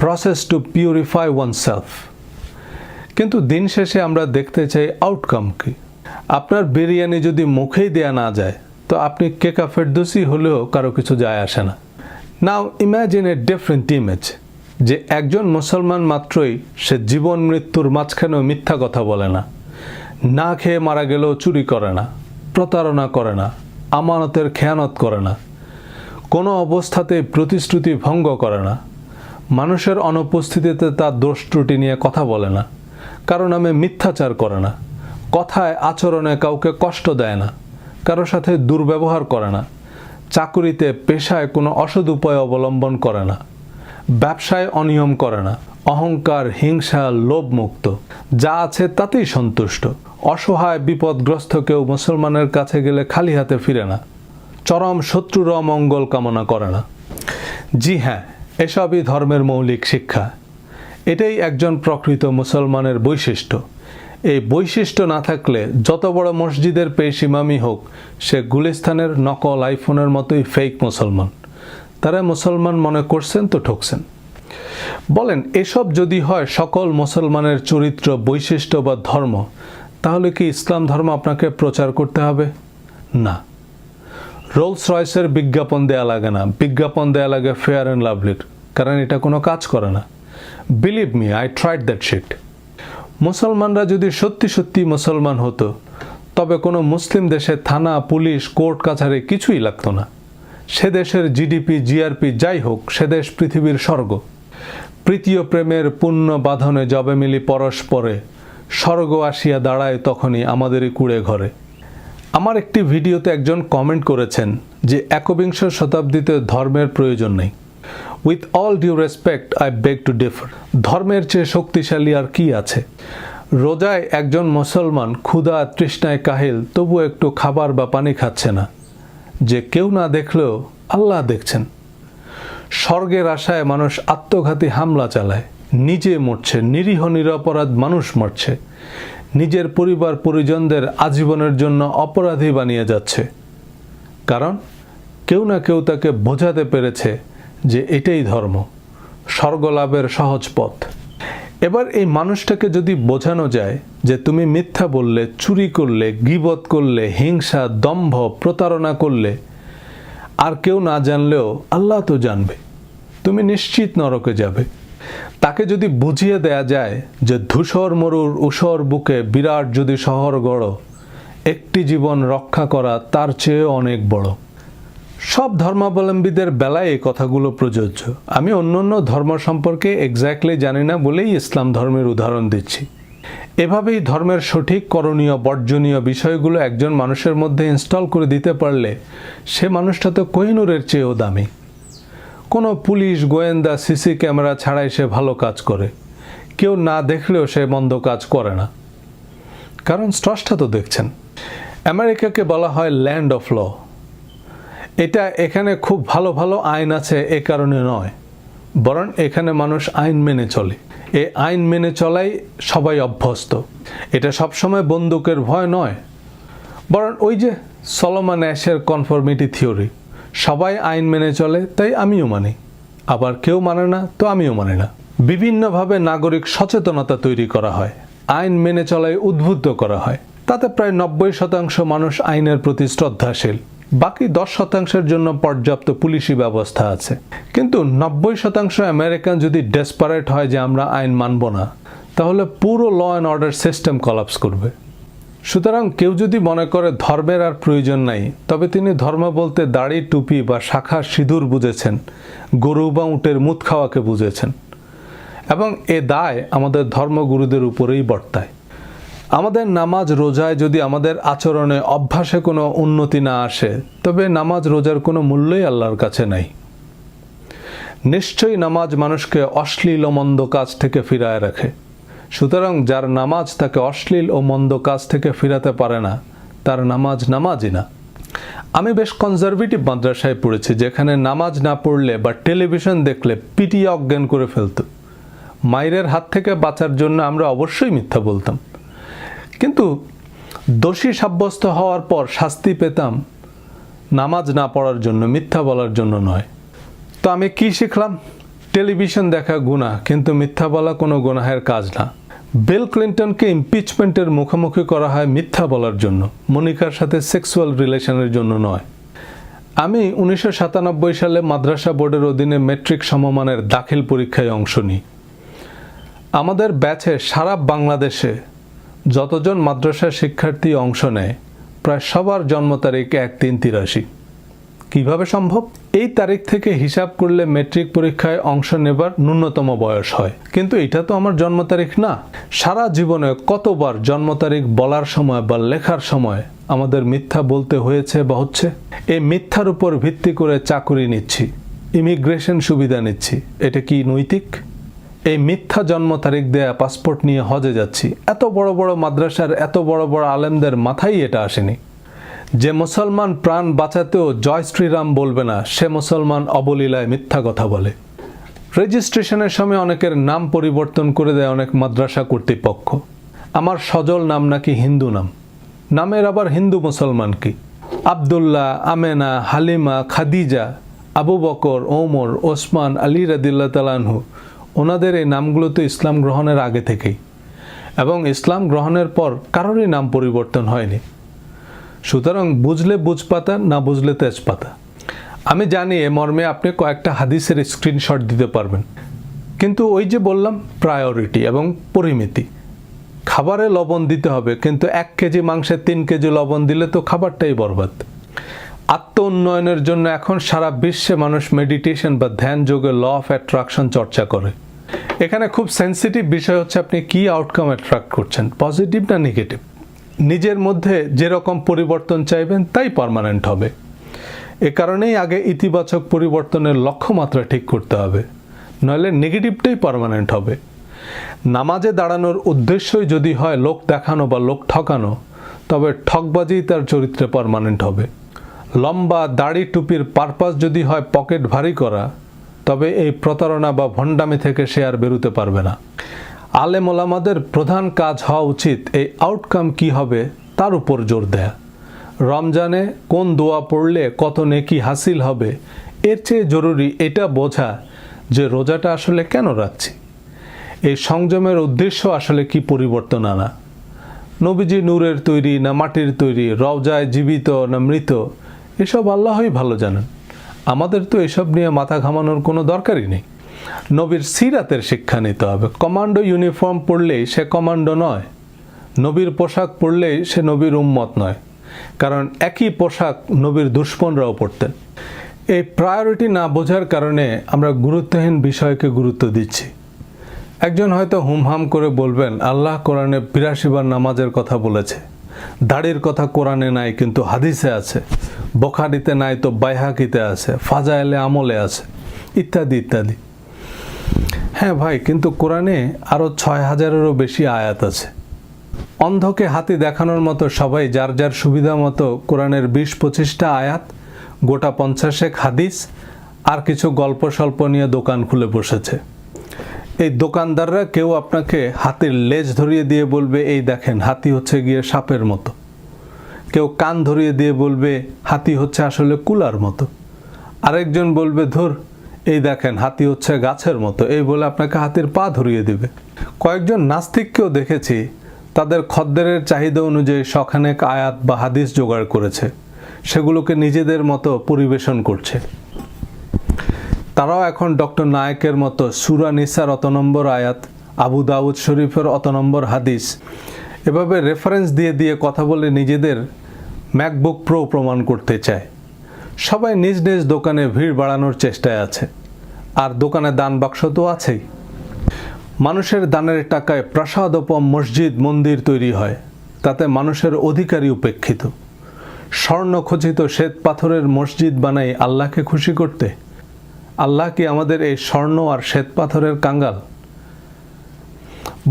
process to purify oneself. কিন্তু দিন শেষে আমরা দেখতে চাই আউটকাম কি। আপনার বিরিয়ানি যদি মুখেই দেয়া না যায়, তো আপনি কেকা ফেরদৌসি হলেও কারো কিছু যায় আসে না। নাও ইম্যাজিন এ ডিফারেন্ট ইমেজ, যে একজন মুসলমান মাত্রই সে জীবন মৃত্যুর মাঝখানেও মিথ্যা কথা বলে না, না খেয়ে মারা গেলেও চুরি করে না, প্রতারণা করে না, আমানতের খেয়ানত করে না, কোনো অবস্থাতেই প্রতিশ্রুতি ভঙ্গ করে না, মানুষের অনুপস্থিতিতে তার দোষ ত্রুটি নিয়ে কথা বলে না, কারো নামে মিথ্যাচার করে না, কথায় আচরণে কাউকে কষ্ট দেয় না, কারো সাথে দুর্ব্যবহার করে না, চাকুরিতে পেশায় কোনো অসৎ উপায় অবলম্বন করে না, ব্যবসায় অনিয়ম করে না, অহংকার, হিংসা, লোভমুক্ত, যা আছে তাতেই সন্তুষ্ট, অসহায় বিপদগ্রস্ত কেউ মুসলমানের কাছে গেলে খালি হাতে ফিরে না, চরম শত্রুর অমঙ্গল কামনা করে না। জি হ্যাঁ, এসবই ধর্মের মৌলিক শিক্ষা। এটাই একজন প্রকৃত মুসলমানের বৈশিষ্ট্য। এই বৈশিষ্ট্য না থাকলে যত বড় মসজিদের পেশ ইমামই হোক, সে গুলিস্তানের নকল আইফোনের মতোই ফেক মুসলমান। তারা মুসলমান মনে করছেন তো ঠকছেন। বলেন, এসব যদি হয় সকল মুসলমানের চরিত্র, বৈশিষ্ট্য বা ধর্ম, তাহলে কি ইসলাম ধর্ম আপনাকে প্রচার করতে হবে? না। রোলস রয়েসের বিজ্ঞাপন দেয়া লাগে না, বিজ্ঞাপন দেয়া লাগে ফেয়ার অ্যান্ড লাভলির, কারণ এটা কোনো কাজ করে না। Believe me, I tried that shit. মুসলমানরা যদি সত্যি সত্যি মুসলমান হতো, তবে কোনো মুসলিম দেশে থানা, পুলিশ, কোর্ট কাছারি কিছুই লাগতো না। সে দেশের জিডিপি, জিআরপি যাই হোক, সে দেশ পৃথিবীর স্বর্গ। প্রীতীয় প্রেমের পুণ্য বাঁধনে যবে মিলি পরস্পরে, স্বর্গ আসিয়া দাঁড়ায় তখনই আমাদেরই কুড়ে ঘরে। আমার একটি ভিডিওতে একজন কমেন্ট করেছেন যে একবিংশ শতাব্দীতে ধর্মের প্রয়োজন নেই। With all due respect, I beg to differ. ধর্মের চেয়ে শক্তিশালী আর কি আছে? রোজায় একজন মুসলমান ক্ষুধা তৃষ্ণায় কাহিল, তবু একটু খাবার বা পানি খাচ্ছে না, যে কেউ না দেখলেও আল্লাহ দেখছেন। স্বর্গের আশায় মানুষ আত্মঘাতী হামলা চালায়, নিজে মরছে, নিরীহ নিরপরাধ মানুষ মরছে, নিজের পরিবার পরিজনদের আজীবনের জন্য অপরাধী বানিয়ে যাচ্ছে, কারণ কেউ না কেউ তাকে বোঝাতে পেরেছে যে এটাই ধর্ম, স্বর্গলাভের সহজ পথ। এবার এই মানুষটাকে যদি বোঝানো যায় যে তুমি মিথ্যা বললে, চুরি করলে, গীবত করলে, হিংসা, দম্ভ, প্রতারণা করলে, আর কেউ না জানলেও আল্লাহ তো জানবে, তুমি নিশ্চিত নরকে যাবে। তাকে যদি বুঝিয়ে দেয়া যায় যে ধূসর মরুর ঊষর বুকে বিরাট যদি শহর গড়, একটি জীবন রক্ষা করা তার চেয়ে অনেক বড়। সব ধর্মাবলম্বীদের বেলায় এই কথাগুলো প্রযোজ্য। আমি অন্য ধর্ম সম্পর্কে এক্স্যাক্টলি জানি না বলেই ইসলাম ধর্মের উদাহরণ দিচ্ছি। এভাবেই ধর্মের সঠিক করণীয় বর্জনীয় বিষয়গুলো একজন মানুষের মধ্যে ইনস্টল করে দিতে পারলে সে মানুষটা তো কোহিনূরের চেয়েও দামি। কোনো পুলিশ গোয়েন্দা সিসি ক্যামেরা ছাড়াই সে ভালো কাজ করে, কেউ না দেখলেও সে মন্দ কাজ করে না, কারণ স্রষ্টা তো দেখছেন। আমেরিকাকে বলা হয় ল্যান্ড অফ ল। এখানে খুব ভালো ভালো আইন আছে এ কারণে নয়, বরং এখানে মানুষ আইন মেনে চলে। এই আইন মেনে চলাই সবাই অভ্যস্ত। এটা সবসময় বন্দুকের ভয় নয়, বরং ওই যে সলোমন অ্যাশের কনফর্মিটি থিওরি, সবাই আইন মেনে চলে তাই আমিও মানি, আবার কেউ মানে না তো আমিও মানি না। বিভিন্নভাবে নাগরিক সচেতনতা তৈরি করা হয়, আইন মেনে চলায় উদ্বুদ্ধ করা হয়। তাতে প্রায় 90% মানুষ আইনের প্রতি শ্রদ্ধাশীল, বাকি 10%-এর জন্য পর্যাপ্ত পুলিশি ব্যবস্থা আছে। কিন্তু 90% আমেরিকান যদি ডেসপারেট হয় যে আমরা আইন মানব না, তাহলে পুরো law and order system collapse করবে। সুতরাং কেউ যদি মনে করে ধর্মের আর প্রয়োজন নাই, তবে তিনি ধর্ম বলতে দাড়ি টুপি বা শাখা সিঁদুর বুঝেছেন, গরু বা উটের মুত খাওয়াকে বুঝেছেন। এবং এ দায় আমাদের ধর্মগুরুদের উপরেই বর্তায়। আমাদের নামাজ রোজায় যদি আমাদের আচরণে অভ্যাসে কোনো উন্নতি না আসে, তবে নামাজ রোজার কোনো মূল্যই আল্লাহর কাছে নাই। নিশ্চয়ই নামাজ মানুষকে অশ্লীল ও মন্দ কাজ থেকে ফিরায় রাখে। সুতরাং যার নামাজ তাকে অশ্লীল ও মন্দ কাজ থেকে ফিরাতে পারে না, তার নামাজ নামাজই না। আমি বেশ কনজারভেটিভ মাদ্রাসায় পড়েছি, যেখানে নামাজ না পড়লে বা টেলিভিশন দেখলে পিটিয়ে অজ্ঞান করে ফেলত। মায়ের হাত থেকে বাঁচার জন্য আমরা অবশ্যই মিথ্যা বলতাম, কিন্তু দোষী সাব্যস্ত হওয়ার পর শাস্তি পেতাম নামাজ না পড়ার জন্য, মিথ্যা বলার জন্য নয়। তো আমি কি শিখলাম? টেলিভিশন দেখা গুনাহ, কিন্তু মিথ্যা বলা কোনো গুনাহের কাজ না। বিল ক্লিন্টনকে ইমপিচমেন্টের মুখোমুখি করা হয় মিথ্যা বলার জন্য, মনিকার সাথে সেক্সুয়াল রিলেশনের জন্য নয়। আমি 1997 সালে মাদ্রাসা বোর্ডের অধীনে মেট্রিক সমমানের দাখিল পরীক্ষায় অংশ নিই। আমাদের ব্যাচে সারা বাংলাদেশে যতজন মাদ্রাসা শিক্ষার্থী অংশ নেয়, প্রায় সবার জন্ম তারিখ 1-3-83। কিভাবে সম্ভব? এই তারিখ থেকে হিসাব করলে মেট্রিক পরীক্ষায় অংশ নেবার ন্যূনতম বয়স হয়। কিন্তু এটা তো আমার জন্ম তারিখ না। সারা জীবনে কতবার জন্ম তারিখ বলার সময় বা লেখার সময় আমাদের মিথ্যা বলতে হয়েছে বা হচ্ছে? এই মিথ্যার উপর ভিত্তি করে চাকরি নিচ্ছি, ইমিগ্রেশন সুবিধা নিচ্ছি, এটা কি নৈতিক? এই মিথ্যা জন্ম তারিখ দেয়া পাসপোর্ট নিয়ে হজে যাচ্ছি। এত বড় বড় মাদ্রাসার এত বড় বড় আলেমদের মাথায় এটা আসেনি। যে মুসলমান প্রাণ বাঁচাতেও জয় শ্রীরাম বলবে না, সে মুসলমান অবলীলায় মিথ্যা কথা বলে। রেজিস্ট্রেশনের সময় অনেকের নাম পরিবর্তন করে দেয় অনেক মাদ্রাসা কর্তৃপক্ষ। আমার সজল নাম নাকি হিন্দু নাম, নামের আবার হিন্দু মুসলমান কি? আবদুল্লাহ, আমেনা, হালিমা, খাদিজা, আবু বকর, ওমর, ওসমান, আলী রাদিয়াল্লাহু তাআলা আনহু, ওনাদের এই নামগুলো তো ইসলাম গ্রহণের আগে থেকেই, এবং ইসলাম গ্রহণের পর কারোরই নাম পরিবর্তন হয়নি। সুতরাং বুঝলে বুঝপাতা, না বুঝলে তেজপাতা। আমি জানি এ মর্মে আপনি কয়েকটা হাদিসের স্ক্রিনশট দিতে পারবেন, কিন্তু ওই যে বললাম প্রায়োরিটি এবং পরিমিতি। খাবারে লবণ দিতে হবে, কিন্তু 1 কেজি মাংসে 3 কেজি লবণ দিলে তো খাবারটাই বরবাদ। আত্ম উন্নয়নের জন্য এখন সারা বিশ্বে মানুষ মেডিটেশন বা ধ্যান যোগে ল অফ অ্যাট্রাকশন চর্চা করে। এখানে খুব সেন্সিটিভ বিষয় হচ্ছে আপনি কি আউটকাম অ্যাট্রাক্ট করছেন, পজিটিভ না নেগেটিভ। নিজের মধ্যে যেরকম পরিবর্তন চাইবেন তাই পার্মানেন্ট হবে। এ কারণেই আগে ইতিবাচক পরিবর্তনের লক্ষ্যমাত্রা ঠিক করতে হবে, নইলে নেগেটিভটাই পার্মানেন্ট হবে। নামাজে দাঁড়ানোর উদ্দেশ্যই যদি হয় লোক দেখানো বা লোক ঠকানো, তবে ঠকবাজি তার চরিত্রে পার্মানেন্ট হবে। লম্বা দাড়ি টুপির পারপাস যদি হয় পকেট ভারী করা, তবে এই প্রতারণা বা ভণ্ডামি থেকে সে আর বেরোতে পারবে না। আলেম ওলামাদের প্রধান কাজ হওয়া উচিত এই আউটকাম কি হবে তার উপর জোর দেয়া। রমজানে কোন দোয়া পড়লে কত নেকি হাসিল হবে, এর চেয়ে জরুরি এটা বোঝা যে রোজাটা আসলে কেন রাখছি, এই সংযমের উদ্দেশ্য আসলে কি পরিবর্তন আনা। নবীজি নূরের তৈরি না মাটির তৈরি, রওজায় জীবিত না মৃত, এসব আল্লাহই ভালো জানেন। আমাদের তো এসব নিয়ে মাথা ঘামানোর কোনো দরকারই নেই। নবীর সিরাতের শিক্ষা নিতে হবে। কমান্ডো ইউনিফর্ম পরলেই সে কমান্ডো নয়, নবীর পোশাক পরলেই সে নবীর উম্মত নয়। কারণ একই পোশাক নবীর দুশমনরাও পরতেন। এই প্রায়োরিটি না বোঝার কারণে আমরা গুরুত্বহীন বিষয়কে গুরুত্ব দিচ্ছি। একজন হয়তো হুমহাম করে বলবেন, আল্লাহ কোরআনে ৮২ বার নামাজের কথা বলেছে, দাড়ির কথা কোরআনে নাই কিন্তু হাদিসে আছে, বুখারীতে নাই তো বাইহাকিতে আছে, ফাজায়েলে আমলে আছে, ইত্যাদি ইত্যাদি। হ্যাঁ ভাই, কিন্তু কোরআনে আরও ৬,০০০-এরও বেশি আয়াত আছে। অন্ধকে হাতি দেখানোর মতো সবাই যার যার সুবিধা মতো কোরআনের ২০-২৫টা আয়াত, গোটা ৫০ হাদিস আর কিছু গল্প স্বল্প নিয়ে দোকান খুলে বসেছে। এই দোকানদাররা কেউ আপনাকে হাতির লেজ ধরিয়ে দিয়ে বলবে, এই দেখেন হাতি হচ্ছে গিয়ে সাপের মতো। কেউ কান ধরিয়ে দিয়ে বলবে হাতি হচ্ছে আসলে কুলার মতো। আরেকজন বলবে, ধুর এই দেখেন হাতি হচ্ছে গাছের মতো, এই বলে আপনাকে হাতির পা ধরিয়ে দিবে। কয়েকজন নাস্তিককেও দেখেছি তাদের খদ্দেরের চাহিদা অনুযায়ী শখানেক আয়াত বা হাদিস জোগাড় করেছে, সেগুলোকে নিজেদের মতো পরিবেশন করছে। তারাও এখন ডক্টর নায়েকের মতো সূরা নিসার অত নম্বর আয়াত, আবু দাউদ শরীফের অত নম্বর হাদিস এভাবে রেফারেন্স দিয়ে দিয়ে কথা বলে নিজেদের ম্যাকবুক প্রো প্রমাণ করতে চায়। সবাই নিজ নিজ দোকানে ভিড় বাড়ানোর চেষ্টায় আছে, আর দোকানে দান বাক্স তো আছেই। মানুষের দানের টাকায় প্রাসাদোপম মসজিদ মন্দির তৈরি হয়, তাতে মানুষের অধিকারই উপেক্ষিত। স্বর্ণখচিত শ্বেত পাথরের মসজিদ বানাই আল্লাহকে খুশি করতে? আল্লাহ কি আমাদের এই স্বর্ণ আর শ্বেত পাথরের কাঙ্গাল?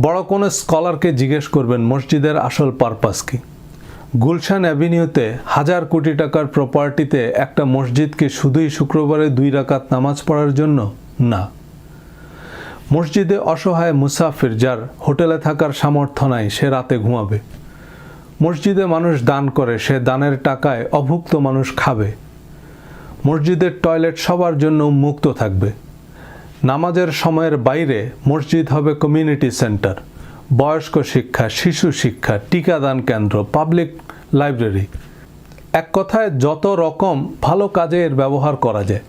বড় কোনো স্কলারকে জিজ্ঞেস করবেন মসজিদের আসল পারপাস কি। গুলশান অ্যাভিনিউতে ১,০০০ কোটি টাকার প্রপার্টিতে একটা মসজিদ কি শুধুই শুক্রবারে ২ রাকাত নামাজ পড়ার জন্য? না। মসজিদে অসহায় মুসাফির যার হোটেলে থাকার সামর্থ্য নাই, সে রাতে ঘুমাবে। মসজিদে মানুষ দান করে, সে দানের টাকায় অভুক্ত মানুষ খাবে। মসজিদের টয়লেট সবার জন্য উন্মুক্ত থাকবে। নামাজের সময়ের বাইরে মসজিদ হবে কমিউনিটি সেন্টার, বয়স্ক শিক্ষা, শিশু শিক্ষা, টিকাদান কেন্দ্র, পাবলিক লাইব্রেরি। এক কথায় যত রকম ভালো কাজে এর ব্যবহার করা যায়।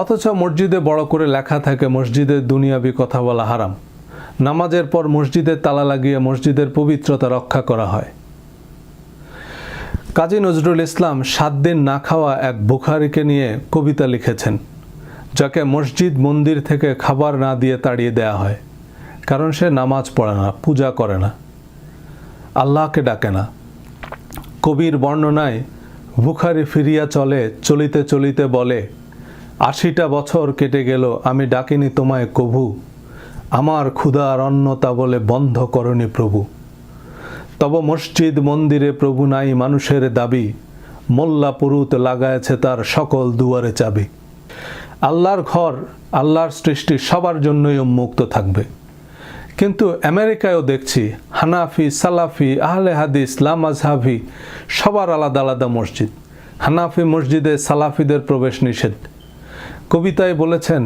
অথচ মসজিদে বড় করে লেখা থাকে মসজিদের দুনিয়াবি কথা বলা হারাম। নামাজের পর মসজিদের তালা লাগিয়ে মসজিদের পবিত্রতা রক্ষা করা হয়। কাজী নজরুল ইসলাম ৭ দিন না খাওয়া এক বুখারীকে নিয়ে কবিতা লিখেছেন, যাকে মসজিদ মন্দির থেকে খাবার না দিয়ে তাড়িয়ে দেয়া হয়, কারণ সে নামাজ পড়ে না, পূজা করে না, আল্লাহকে ডাকে না। কবির বর্ণনায় বুখারী ফিরিয়া চলে, চলিতে চলিতে বলে, ৮০টা বছর কেটে গেল আমি ডাকিনি তোমায় কভু, আমার ক্ষুধার অন্নতা বলে বন্ধ করনি প্রভু। তব মসজিদ মন্দিরে প্রভু নাই মানুষের দাবি, মোল্লা পুরুত লাগায়েছে তার সকল দুয়ারে চাবি। আল্লাহর ঘর, আল্লাহর সৃষ্টি সবার জন্যই উন্মুক্ত থাকবে। কিন্তু আমেরিকায়ও দেখছি হানাফি, সালাফি, আহলে হাদিস, লামাজহাবি সবার আলাদা আলাদা মসজিদ। হানাফি মসজিদে সালাফিদের প্রবেশ নিষেধ। কবিতায় বলেছেন,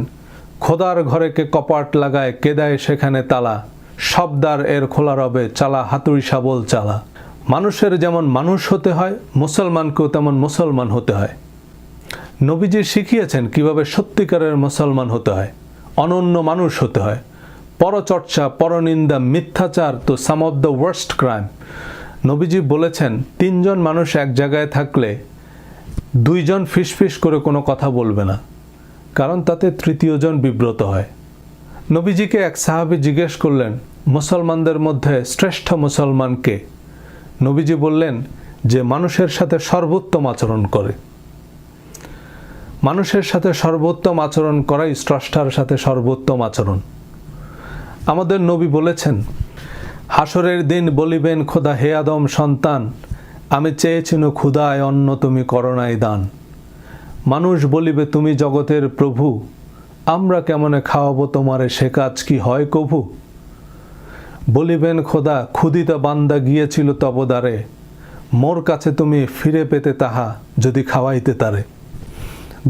খোদার ঘরে কে কপাট লাগায়, কে দেয় সেখানে তালা, সব দ্বার এর খোলা রবে, চালা হাতুড়ি শাবল চালা। মানুষের যেমন মানুষ হতে হয়, মুসলমানকেও তেমন মুসলমান হতে হয়। নবীজি শিখিয়েছেন কিভাবে সত্যিকারের মুসলমান হতে হয়, অনন্য মানুষ হতে হয়। পরচর্চা, পরনিন্দা, মিথ্যাচার তো সাম অফ দ্য ওয়ার্স্ট ক্রাইম। নবীজি বলেছেন ৩ জন মানুষ এক জায়গায় থাকলে ২ জন ফিসফিস করে কোনো কথা বলবে না, কারণ তাতে ৩য় জন বিব্রত হয়। নবীজিকে এক সাহাবী জিজ্ঞেস করলেন, মুসলমানদের মধ্যে শ্রেষ্ঠ মুসলমান কে? নবীজি বললেন, যে মানুষের সাথে সর্বোত্তম আচরণ করে। মানুষের সাথে সর্বোত্তম আচরণ করাই স্রষ্টার সাথে সর্বোত্তম আচরণ। আমাদের নবী বলেছেন, হাসরের দিন বলিবেন খোদা, হে আদম সন্তান, আমি চেয়েছিনু ক্ষুধায় অন্ন তুমি করোনায় দান। মানুষ বলিবে, তুমি জগতের প্রভু, আমরা কেমনে খাওয়াবো তোমারে, সে কাজ কি হয় কভু? বলিবেন খোদা, ক্ষুদিত বান্দা গিয়েছিল তবদারে, মোর কাছে তুমি ফিরে পেতে তাহা যদি খাওয়াইতে তারে।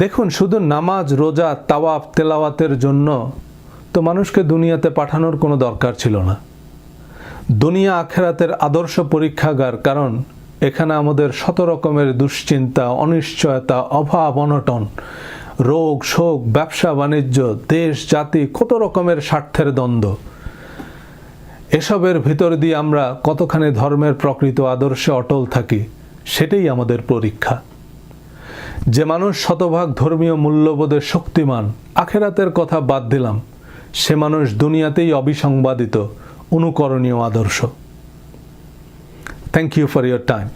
দেখুন, শুধু নামাজ, রোজা, তাওয়াফ, তেলাওয়াতের জন্য তো মানুষকে দুনিয়াতে পাঠানোর কোনো দরকার ছিল না। দুনিয়া আখেরাতের আদর্শ পরীক্ষাগার, কারণ এখানে আমাদের ১০০ রকমের দুশ্চিন্তা, অনিশ্চয়তা, অভাব, অনটন, রোগ, শোক, ব্যবসা বাণিজ্য, দেশ, জাতি, কত রকমের স্বার্থের দ্বন্দ্ব। এসবের ভিতর দিয়ে আমরা কতখানি ধর্মের প্রকৃত আদর্শে অটল থাকি, সেটাই আমাদের পরীক্ষা। যে মানুষ শতভাগ ধর্মীয় মূল্যবোধে শক্তিমান, আখেরাতের কথা বাদ দিলাম, সে মানুষ দুনিয়াতেই অবিসংবাদিত, অনুকরণীয় আদর্শ। Thank you for your time.